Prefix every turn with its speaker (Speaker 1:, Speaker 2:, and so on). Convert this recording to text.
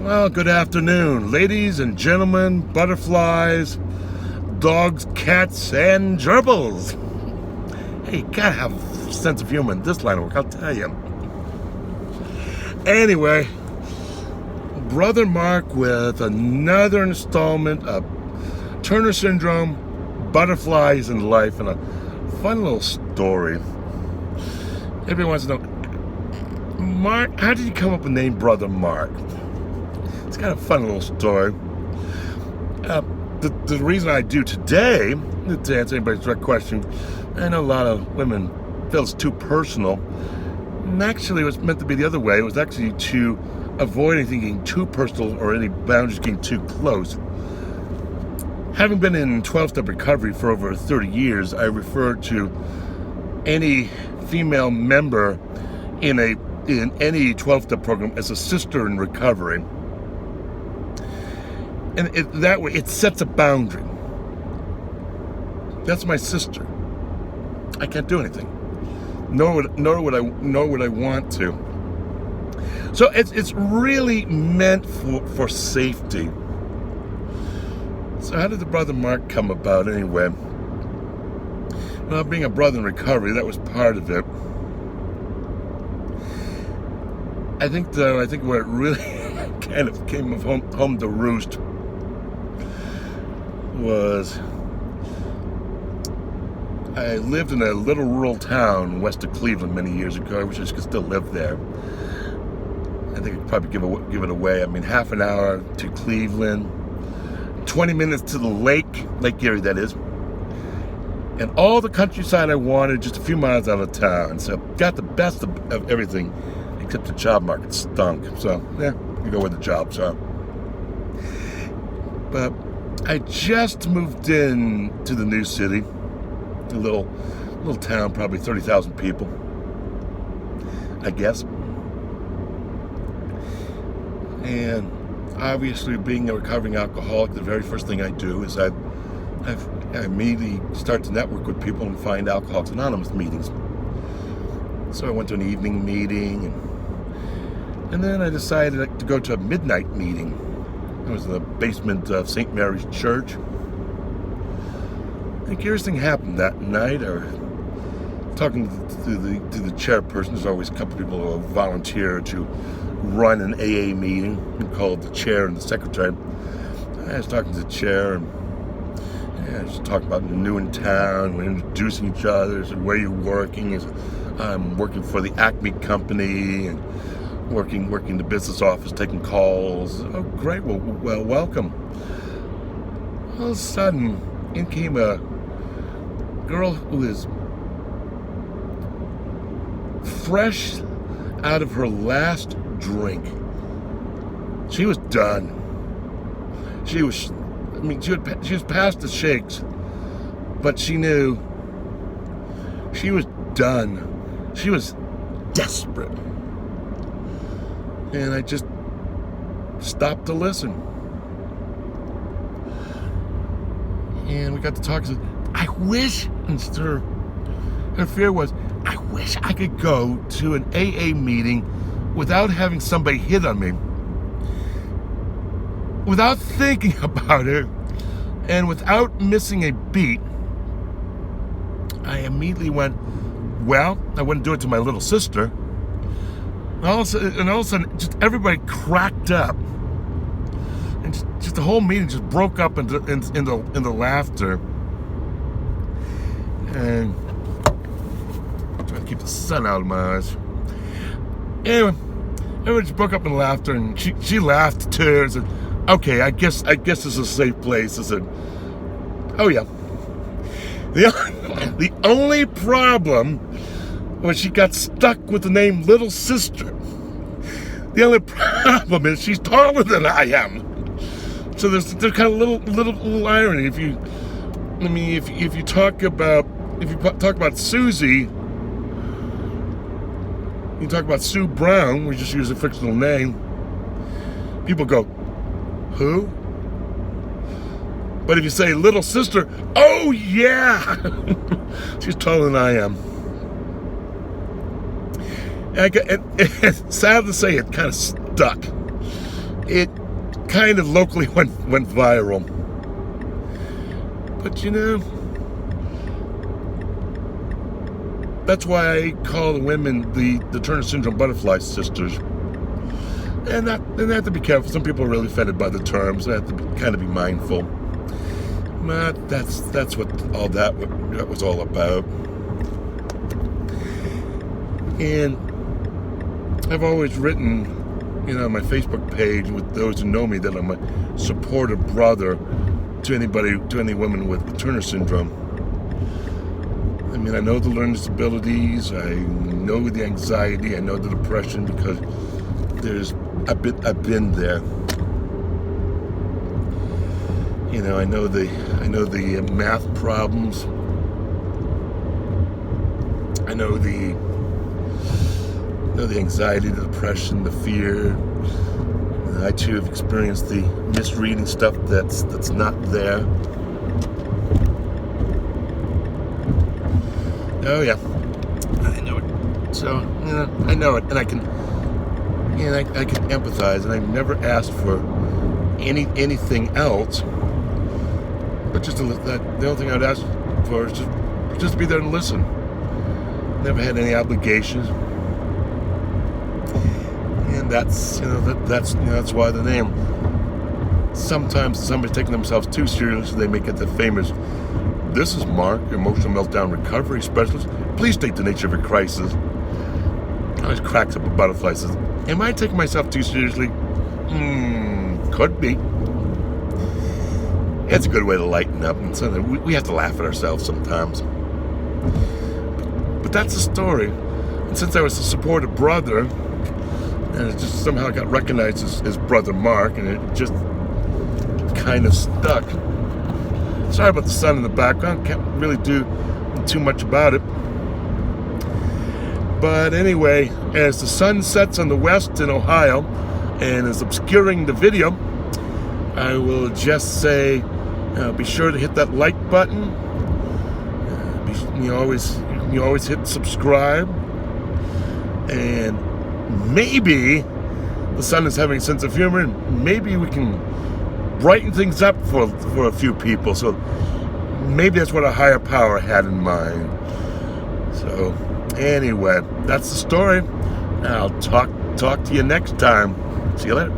Speaker 1: Well, good afternoon, ladies and gentlemen, butterflies, dogs, cats, and gerbils. Hey, you gotta have a sense of humor in this line of work, I'll tell you. Anyway, Brother Mark with another installment of Turner Syndrome, Butterflies in Life, and a fun little story. Everybody wants to know, Mark, how did you come up with the name Brother Mark? It's kind of a fun little story. The reason I do today, to answer anybody's direct question, I know a lot of women feel it's too personal. And actually, it was meant to be the other way. It was actually to avoid anything getting too personal or any boundaries getting too close. Having been in 12-step recovery for over 30 years, I refer to any female member in any 12-step program as a sister in recovery. And that way, it sets a boundary. That's my sister. I can't do anything. Nor would I want to. So it's really meant for safety. So how did the Brother Mark come about anyway? Well, being a brother in recovery, that was part of it. I think where it really kind of came home to roost was I lived in a little rural town west of Cleveland many years ago. I wish I could still live there. I think I'd probably give it away. I mean, half an hour to Cleveland, 20 minutes to the Lake Erie, that is, and all the countryside I wanted, just a few miles out of town. So got the best of everything, except the job market stunk. So yeah, you go where the jobs are. But I just moved in to the new city, a little town, probably 30,000 people, I guess. And obviously, being a recovering alcoholic, the very first thing I do is I immediately start to network with people and find Alcoholics Anonymous meetings. So I went to an evening meeting, and then I decided to go to a midnight meeting. It was in the basement of St. Mary's Church. And a curious thing happened that night. I was talking to the chairperson. There's always a couple people who volunteer to run an AA meeting, called the chair and the secretary. I was talking to the chair, and I was talking about new in town. We're introducing each other. So where you're working? I'm working for the Acme company, and working the business office, taking calls. Oh, great. Well, welcome. All of a sudden, in came a girl who is fresh out of her last drink. She was done. She was past the shakes, but she knew she was done. She was desperate. And I just stopped to listen. And we got to talk. I wish, and her fear was, I wish I could go to an AA meeting without having somebody hit on me, without thinking about it, and without missing a beat. I immediately went, well, I wouldn't do it to my little sister. And all of a sudden, just everybody cracked up, and just the whole meeting just broke up into laughter. And I'm trying to keep the sun out of my eyes. Anyway, everybody just broke up in laughter, and she laughed too. And said, "Okay, I guess this is a safe place." I said, "Oh yeah." The only problem when she got stuck with the name Little Sister. The only problem is she's taller than I am. So there's kind of little irony. If you talk about Susie, you talk about Sue Brown, we just use a fictional name. People go, who? But if you say Little Sister, oh yeah, she's taller than I am. And sad to say, it kind of stuck. it kind of locally went viral. But that's why I call the women the Turner Syndrome Butterfly Sisters. And they have to be careful. Some people are really offended by the terms. They have to kind of be mindful. But that's what all that was all about. And I've always written, on my Facebook page with those who know me, that I'm a supportive brother to any women with Turner syndrome. I mean, I know the learning disabilities, I know the anxiety, I know the depression, because I've been there. I know the math problems. I know the anxiety, the depression, the fear. I too have experienced the misreading stuff that's not there. Oh yeah, I know it. So I know it, and I can empathize, and I've never asked for anything else. But just the only thing I'd ask for is just to be there and listen. Never had any obligations, and that's why the name. Sometimes somebody's taking themselves too seriously, they may get the famous, "This is Mark, emotional meltdown recovery specialist. Please state the nature of your crisis." Always cracks up a butterfly. Says, "Am I taking myself too seriously?" Could be. It's a good way to lighten up, and so we have to laugh at ourselves sometimes. But that's the story. And since I was a supportive brother, and it just somehow got recognized as Brother Mark, and it just kind of stuck. Sorry about the sun in the background. Can't really do too much about it. But anyway, as the sun sets on the west in Ohio and is obscuring the video, I will just say, be sure to hit that like button. You always hit subscribe, and maybe the sun is having a sense of humor, and maybe we can brighten things up for a few people. So maybe that's what a higher power had in mind. So anyway, that's the story. I'll talk to you next time. See you later.